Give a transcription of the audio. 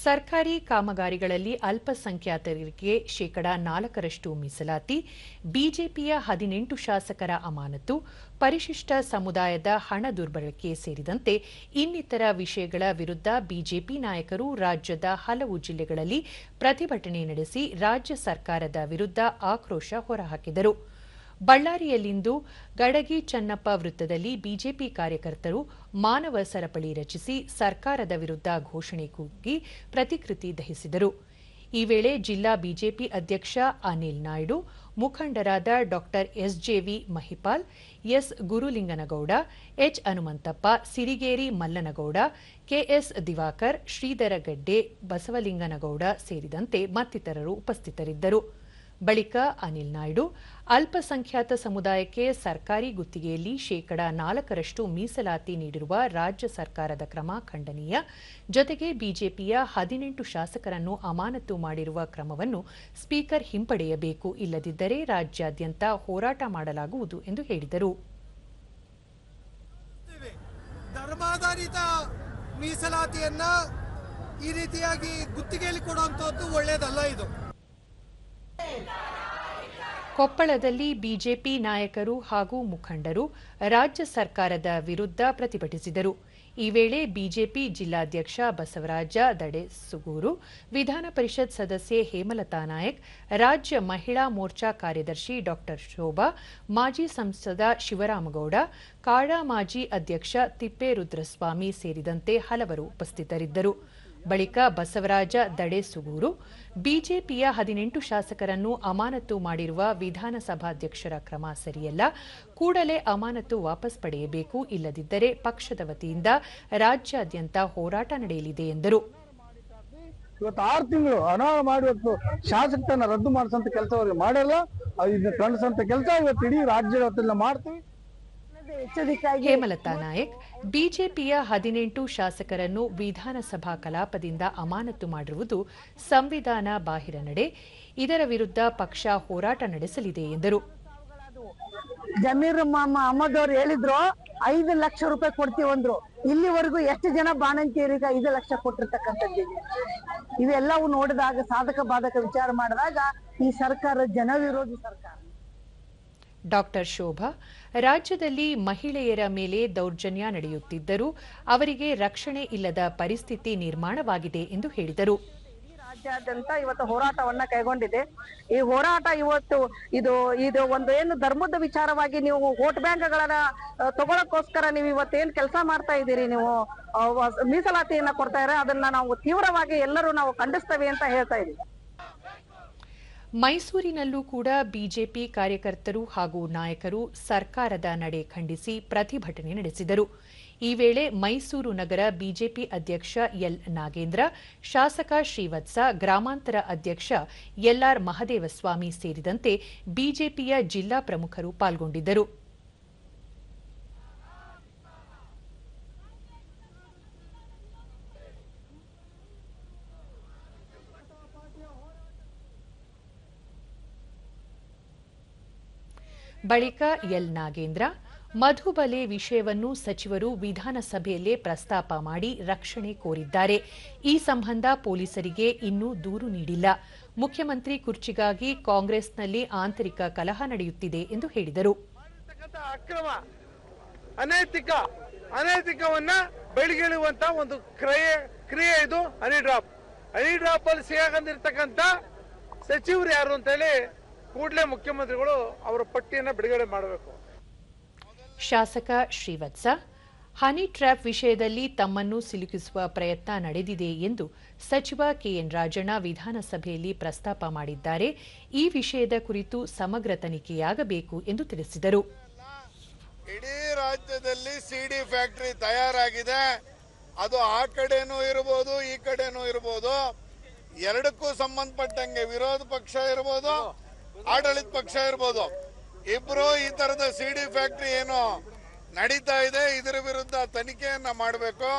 ಸರ್ಕಾರಿ ಕಾಮಗಾರಿಗಳಲ್ಲಿ ಅಲ್ಪಸಂಖ್ಯಾತರಿಗೆ ಶೇಕಡಾ 4ರಷ್ಟು ಮೀಸಲಾತಿ, ಬಿಜೆಪಿಯ 18 ಶಾಸಕರ ಅಮಾನತು, ಪರಿಶಿಷ್ಟ ಸಮುದಾಯದ ಹಣ ದುರ್ಬಳಕೆ ಸೇರಿದಂತೆ ಇನ್ನಿತರ ವಿಷಯಗಳ ವಿರುದ್ಧ ಬಿಜೆಪಿ ನಾಯಕರು ರಾಜ್ಯದ ಹಲವು ಜಿಲ್ಲೆಗಳಲ್ಲಿ ಪ್ರತಿಭಟನೆ ನಡೆಸಿ ರಾಜ್ಯ ಸರ್ಕಾರದ ವಿರುದ್ಧ ಆಕ್ರೋಶ ಹೊರಹಾಕಿದರು. ಬಳ್ಳಾರಿಯಲ್ಲಿಂದು ಗಡಗಿ ಚನ್ನಪ್ಪ ವೃತ್ತದಲ್ಲಿ ಬಿಜೆಪಿ ಕಾರ್ಯಕರ್ತರು ಮಾನವ ಸರಪಳಿ ರಚಿಸಿ ಸರ್ಕಾರದ ವಿರುದ್ಧ ಘೋಷಣೆ ಕೂಗಿ ಪ್ರತಿಕೃತಿ ದಹಿಸಿದರು. ಈ ವೇಳೆ ಜಿಲ್ಲಾ ಬಿಜೆಪಿ ಅಧ್ಯಕ್ಷ ಅನಿಲ್ ನಾಯ್ಡು, ಮುಖಂಡರಾದ ಡಾ SJV Mahipal, S Gurulinganagouda, H Hanumanthappa, Sirigeri Mallanagouda, KS Divakar, Shridhara Gadde, Basavalinganagouda ಸೇರಿದಂತೆ ಮತ್ತಿತರರು ಉಪಸ್ಥಿತರಿದ್ದರು. ಬಳಿಕ ಅನಿಲ್ ನಾಯ್ಡು, ಅಲ್ಪಸಂಖ್ಯಾತ ಸಮುದಾಯಕ್ಕೆ ಸರ್ಕಾರಿ ಗುತ್ತಿಗೆಯಲ್ಲಿ ಶೇಕಡಾ 4ರಷ್ಟು ಮೀಸಲಾತಿ ನೀಡಿರುವ ರಾಜ್ಯ ಸರ್ಕಾರದ ಕ್ರಮ ಖಂಡನೀಯ, ಜೊತೆಗೆ ಬಿಜೆಪಿಯ 18 ಶಾಸಕರನ್ನು ಅಮಾನತು ಮಾಡಿರುವ ಕ್ರಮವನ್ನು ಸ್ಪೀಕರ್ ಹಿಂಪಡೆಯಬೇಕು, ಇಲ್ಲದಿದ್ದರೆ ರಾಜ್ಯಾದ್ಯಂತ ಹೋರಾಟ ಮಾಡಲಾಗುವುದು ಎಂದು ಹೇಳಿದರು. ಧರ್ಮಾಧಾರಿತ ಮೀಸಲಾತಿಯನ್ನ ಈ ರೀತಿಯಾಗಿ ಗುತ್ತಿಗೆಯಲ್ಲಿ ಕೊಡುವಂತದ್ದು ಒಳ್ಳೆಯದಲ್ಲ. ಇದು ಕೊಪ್ಪಳದಲ್ಲಿ ಬಿಜೆಪಿ ನಾಯಕರು ಹಾಗೂ ಮುಖಂಡರು ರಾಜ್ಯ ಸರ್ಕಾರದ ವಿರುದ್ಧ ಪ್ರತಿಭಟಿಸಿದರು. ಈ ವೇಳೆ ಬಿಜೆಪಿ ಜಿಲ್ಲಾಧ್ಯಕ್ಷ ಬಸವರಾಜ ದಡೆಸುಗೂರು, ವಿಧಾನ ಪರಿಷತ್ ಸದಸ್ಯೆ ಹೇಮಲತಾ ನಾಯಕ್, ರಾಜ್ಯ ಮಹಿಳಾ ಮೋರ್ಚಾ ಕಾರ್ಯದರ್ಶಿ ಡಾ ಶೋಭಾ, ಮಾಜಿ ಸಂಸದ ಶಿವರಾಮಗೌಡ, ಕಾಡಾ ಮಾಜಿ ಅಧ್ಯಕ್ಷ ತಿಪ್ಪೇರುದ್ರಸ್ವಾಮಿ ಸೇರಿದಂತೆ ಹಲವರು ಉಪಸ್ಥಿತರಿದ್ದರು. ಬಳಿಕ ಬಸವರಾಜ ದಡೆಸುಗೂರು, ಬಿಜೆಪಿಯ 18 ಶಾಸಕರನ್ನು ಅಮಾನತು ಮಾಡಿರುವ ವಿಧಾನಸಭಾಧ್ಯಕ್ಷರ ಕ್ರಮ ಸರಿಯಲ್ಲ, ಕೂಡಲೇ ಅಮಾನತು ವಾಪಸ್ ಪಡೆಯಬೇಕು, ಇಲ್ಲದಿದ್ದರೆ ಪಕ್ಷದ ವತಿಯಿಂದ ರಾಜ್ಯಾದ್ಯಂತ ಹೋರಾಟ ನಡೆಯಲಿದೆ ಎಂದರು. ಇವತ್ತು 6 ತಿಂಗಳು ಅನಾವರಣ ಮಾಡುವತ್ತು ಶಾಸಕರನ್ನ ರದ್ದು ಮಾಡಿಸಂತ ಕೆಲಸ ಅವರಿಗೆ ಮಾಡಲ್ಲ, ಇದನ್ನ ಖಂಡಿಸಂತ ಕೆಲಸ ಇವತ್ತು ಇಡೀ ರಾಜ್ಯದಲ್ಲ ಮಾಡ್ತೀವಿ. ಹೇಮಲತಾ ನಾಯಕ್, ಬಿಜೆಪಿಯ 18 ಶಾಸಕರನ್ನು ವಿಧಾನಸಭಾ ಕಲಾಪದಿಂದ ಅಮಾನತು ಮಾಡಿರುವುದು ಸಂವಿಧಾನ ಬಾಹಿರ ನಡೆ, ಇದರ ವಿರುದ್ಧ ಪಕ್ಷ ಹೋರಾಟ ನಡೆಸಲಿದೆ ಎಂದರು. ಜಮೀರ್ ಅಹಮದ್ ಅವರು ಹೇಳಿದ್ರು 5 ಲಕ್ಷ ರೂಪಾಯಿ ಕೊಡ್ತೀವಂದ್ರು. ಇಲ್ಲಿವರೆಗೂ ಎಷ್ಟು ಜನ ಬಾಣಂತಿಯರಿಗೆ 5 ಲಕ್ಷ ಕೊಟ್ಟಿರ್ತಕ್ಕಂಥದ್ದು. ಇವೆಲ್ಲವೂ ನೋಡಿದಾಗ ಸಾಧಕ ಬಾಧಕ ವಿಚಾರ ಮಾಡಿದಾಗ ಈ ಸರ್ಕಾರ ಜನವಿರೋಧಿ ಸರ್ಕಾರ. ಡಾ ಶೋಭಾ, ರಾಜ್ಯದಲ್ಲಿ ಮಹಿಳೆಯರ ಮೇಲೆ ದೌರ್ಜನ್ಯ ನಡೆಯುತ್ತಿದ್ದರೂ ಅವರಿಗೆ ರಕ್ಷಣೆ ಇಲ್ಲದ ಪರಿಸ್ಥಿತಿ ನಿರ್ಮಾಣವಾಗಿದೆ ಎಂದು ಹೇಳಿದರು. ರಾಜ್ಯಾದ್ಯಂತ ಇವತ್ತು ಹೋರಾಟವನ್ನ ಕೈಗೊಂಡಿದೆ. ಈ ಹೋರಾಟ ಇವತ್ತು ಇದು ಒಂದು ಏನು ಧರ್ಮದ ವಿಚಾರವಾಗಿ ನೀವು ವೋಟ್ ಬ್ಯಾಂಕ್ಗಳನ್ನ ತಗೊಳಕ್ಕೋಸ್ಕರ ನೀವು ಇವತ್ತೇನ್ ಕೆಲಸ ಮಾಡ್ತಾ ಇದ್ದೀರಿ, ನೀವು ಮೀಸಲಾತಿಯನ್ನ ಕೊಡ್ತಾ ಇರ, ಅದನ್ನ ನಾವು ತೀವ್ರವಾಗಿ ಎಲ್ಲರೂ ನಾವು ಖಂಡಿಸ್ತೇವೆ ಅಂತ ಹೇಳ್ತಾ ಇದ್ದೀವಿ. ಮೈಸೂರಿನಲ್ಲೂ ಕೂಡ ಬಿಜೆಪಿ ಕಾರ್ಯಕರ್ತರು ಹಾಗೂ ನಾಯಕರು ಸರ್ಕಾರದ ನಡೆ ಖಂಡಿಸಿ ಪ್ರತಿಭಟನೆ ನಡೆಸಿದರು. ಈ ವೇಳೆ ಮೈಸೂರು ನಗರ ಬಿಜೆಪಿ ಅಧ್ಯಕ್ಷ ಎಲ್ ನಾಗೇಂದ್ರ, ಶಾಸಕ ಶ್ರೀವತ್ಸ, ಗ್ರಾಮಾಂತರ ಅಧ್ಯಕ್ಷ ಎಲ್ಆರ್ ಮಹದೇವಸ್ವಾಮಿ ಸೇರಿದಂತೆ ಬಿಜೆಪಿಯ ಜಿಲ್ಲಾ ಪ್ರಮುಖರು ಪಾಲ್ಗೊಂಡಿದ್ದರು. ಬಳಿಕ ಎಲ್ ನಾಗೇಂದ್ರ, ಮಧುಬಲೆ ವಿಷಯವನ್ನು ಸಚಿವರು ವಿಧಾನಸಭೆಯಲ್ಲೇ ಪ್ರಸ್ತಾಪ ಮಾಡಿ ರಕ್ಷಣೆ ಕೋರಿದ್ದಾರೆ. ಈ ಸಂಬಂಧ ಪೊಲೀಸರಿಗೆ ಇನ್ನೂ ದೂರು ನೀಡಿಲ್ಲ. ಮುಖ್ಯಮಂತ್ರಿ ಕುರ್ಚಿಗಾಗಿ ಕಾಂಗ್ರೆಸ್ನಲ್ಲಿ ಆಂತರಿಕ ಕಲಹ ನಡೆಯುತ್ತಿದೆ ಎಂದು ಹೇಳಿದರು. ಅಕ್ರಮ ಅನೈತಿಕವನ್ನ ಬೆಳಗಿಳುವಂತ ಒಂದು ಕ್ರಿಯೆ ಇದು ಹನಿ ಡ್ರಾಪ್ ಅಲ್ಲಿ ಸಿಗಾಕೊಂಡಿರ್ತಕ್ಕಂಥ ಸಚಿವರು ಯಾರು ಅಂತ ಹೇಳಿ ಕೂಡಲೇ ಮುಖ್ಯಮಂತ್ರಿಗಳು ಅವರ ಪಟ್ಟಿಯನ್ನು ಬಿಡುಗಡೆ ಮಾಡಬೇಕು. ಶಾಸಕ ಶ್ರೀವತ್ಸ, ಹನಿ ಟ್ರ್ಯಾಪ್ ವಿಷಯದಲ್ಲಿ ತಮ್ಮನ್ನು ಸಿಲುಕಿಸುವ ಪ್ರಯತ್ನ ನಡೆದಿದೆ ಎಂದು ಸಚಿವ ಕೆಎನ್ ರಾಜಣ್ಣ ವಿಧಾನಸಭೆಯಲ್ಲಿ ಪ್ರಸ್ತಾಪ ಮಾಡಿದ್ದಾರೆ. ಈ ವಿಷಯದ ಕುರಿತು ಸಮಗ್ರ ತನಿಖೆಯಾಗಬೇಕು ಎಂದು ತಿಳಿಸಿದರು. ಇಡೀ ರಾಜ್ಯದಲ್ಲಿ ಸಿಡಿ ಫ್ಯಾಕ್ಟರಿ ತಯಾರಾಗಿದೆ. ಅದು ಆ ಕಡೆನೂ ಇರಬಹುದು, ಈ ಕಡೆನೂ ಇರಬಹುದು. ಎರಡಕ್ಕೂ ಸಂಬಂಧಪಟ್ಟಂಗೆ ವಿರೋಧ ಪಕ್ಷ ಇರಬಹುದು, ಆಡಳಿತ ಪಕ್ಷ ಇರಬಹುದು, ಇಬ್ರು ಈ ತರದ ಸಿಡಿ ಫ್ಯಾಕ್ಟರಿ ಏನು ನಡೀತಾ ಇದೆ ಇದರ ವಿರುದ್ಧ ತನಿಖೆಯನ್ನ ಮಾಡಬೇಕು.